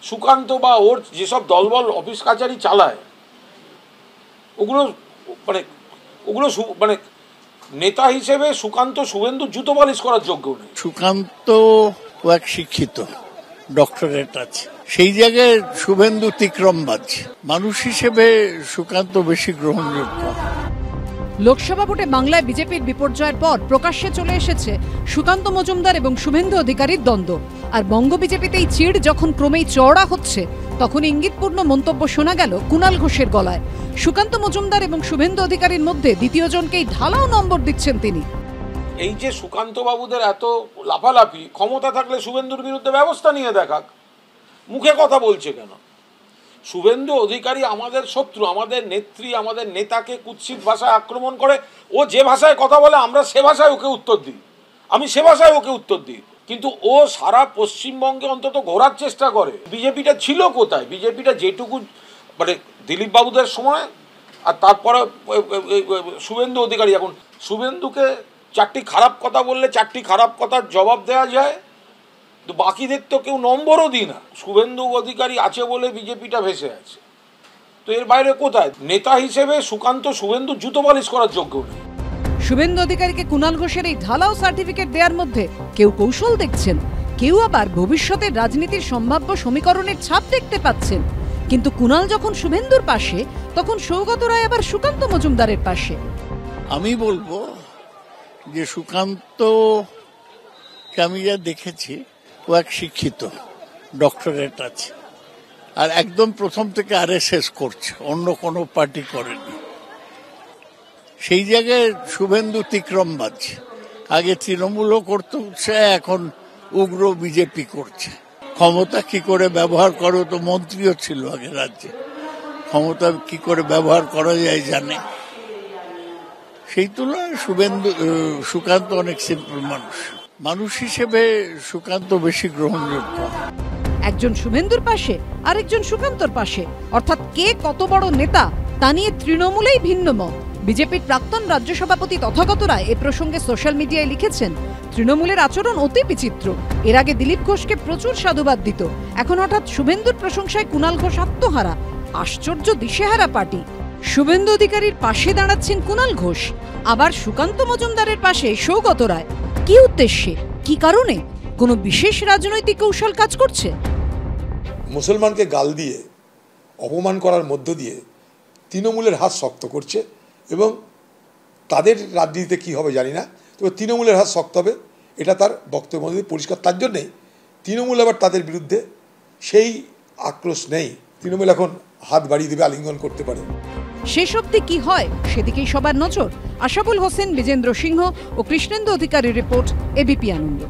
সুকান্ত বা ওর যেসব দলবল অফিস কাছারি চালায় ওগুলো মানে নেতা হিসেবে সুকান্ত শুভেন্দু জুতো পালিশ করার যোগ্য নেই। সুকান্ত এক শিক্ষিত ডক্টরেট আছে, সেই জায়গায় শুভেন্দু তিক্রমবাজ। মানুষ হিসেবে সুকান্ত বেশি গ্রহণযোগ্য। লোকসভা ভোটে বাংলায় বিজেপির বিপর্যয়ের পর প্রকাশ্যে চলে এসেছে সুকান্ত মজুমদার এবং শুভেন্দু অধিকারীর দ্বন্দ্ব। আর বঙ্গ বিজেপিতেই চিড় যখন ক্রমেই চওড়া হচ্ছে, তখন ইঙ্গিতপূর্ণ মন্তব্য শোনা গেল কুণাল ঘোষের গলায়। সুকান্ত মজুমদার এবং শুভেন্দু অধিকারীর মধ্যে দ্বিতীয় জনকেই ঢালাও নম্বর দিচ্ছেন তিনি। এই যে সুকান্ত বাবুদের এত লাফালাফি, ক্ষমতা থাকলে শুভেন্দুর বিরুদ্ধে ব্যবস্থা নিয়ে দেখাক, মুখে কথা বলছে কেন? শুভেন্দু অধিকারী আমাদের শত্রু, আমাদের নেত্রী, আমাদের নেতাকে কুৎসিত ভাষায় আক্রমণ করে। ও যে ভাষায় কথা বলে আমরা সে ভাষায় ওকে উত্তর দিই, আমি সে ভাষায় ওকে উত্তর দিই। কিন্তু ও সারা পশ্চিমবঙ্গে অন্তত ঘোরার চেষ্টা করে। বিজেপিটা ছিল কোথায়? বিজেপিটা যেটুকু মানে দিলীপ বাবুদের সময় আর তারপরে শুভেন্দু অধিকারী। এখন শুভেন্দুকে চারটি খারাপ কথা বললে চারটি খারাপ কথার জবাব দেওয়া যায়, তো বাকিদের তো কেউ নম্বরও দিই না। শুভেন্দু অধিকারী আছে বলে বিজেপিটা ভেসে আছে, তো এর বাইরে কোথায়? নেতা হিসেবে সুকান্ত শুভেন্দু জুতো পালিশ করার যোগ্য নেই। শুভেন্দু অধিকারীকে কুণাল ঘোষের এই ঢালাও সার্টিফিকেট দেওয়ার মধ্যে কেউ কৌশল দেখছেন, কেউ আবার ভবিষ্যতের রাজনীতির সম্ভাব্য সমীকরণের ছাপ দেখতে পাচ্ছেন। কিন্তু কুণাল যখন শুভেন্দুর পাশে, তখন সৌগত রায় আবার সুকান্ত মজুমদারের পাশে। আমি বলবো যে সুকান্তকে আমি যা দেখেছি, ও এক শিক্ষিত ডক্টরেট আছে, আর একদম প্রথম থেকে RSS করছে, অন্য কোনো পার্টি করেনি। সেই জায়গায় শুভেন্দু তিক্রমবাজ। আগে তৃণমূলও করতে, এখন উগ্র বিজেপি করছে। ক্ষমতা কি করে ব্যবহার করো, তো মন্ত্রীও ছিল আগে রাজ্যে, ক্ষমতা কি করে ব্যবহার করা যায় জানে। সেই তুলনায় সুকান্ত অনেক সিম্পল মানুষ। মানুষ হিসেবে সুকান্ত বেশি গ্রহণযোগ্য। একজন শুভেন্দুর পাশে আরেকজন সুকান্তর পাশে, অর্থাৎ কে কত বড় নেতা তা নিয়ে তৃণমূলেই ভিন্ন মত। বিজেপির প্রাক্তন রাজ্য সভাপতি তথাগত রায় এ প্রসঙ্গে সোশ্যাল মিডিয়ায় লিখেছেন, তৃণমূলের আচরণ অতি বিচিত্র। এর আগে দিলীপ ঘোষকে প্রচুর সাধুবাদ দিত, এখন হঠাৎ শুভেন্দুর প্রশংসায় কুণাল ঘোষ আত্মহারা। আশ্চর্য দিশেহারা পার্টি। শুভেন্দু অধিকারীর পাশে দাঁড়াচ্ছেন কুণাল ঘোষ, আবার সুকান্ত মজুমদারের পাশে সৌগত রায়। কি উদ্দেশ্যে, কি কারণে? কোনো বিশেষ রাজনৈতিক কৌশল কাজ করছে? মুসলমানকে গাল দিয়ে অপমান করার মধ্য দিয়ে তৃণমূলের হাত শক্ত করছে, এবং তাদের রাজনীতিতে কি হবে জানি না, তবে তৃণমূলের হাত শক্ত হবে, এটা তার বক্তব্যের মধ্যে পরিষ্কার। তার জন্যেই তৃণমূল আবার তাদের বিরুদ্ধে সেই আক্রোশ নেই। তৃণমূল এখন হাত বাড়িয়ে দেবে, আলিঙ্গন করতে পারে। শেষ অবধি কি হয় সেদিকেই সবার নজর। আশাবুল হোসেন, বিজেন্দ্র সিংহ ও কৃষ্ণেন্দু অধিকারীর রিপোর্ট, এবিপি আনন্দ।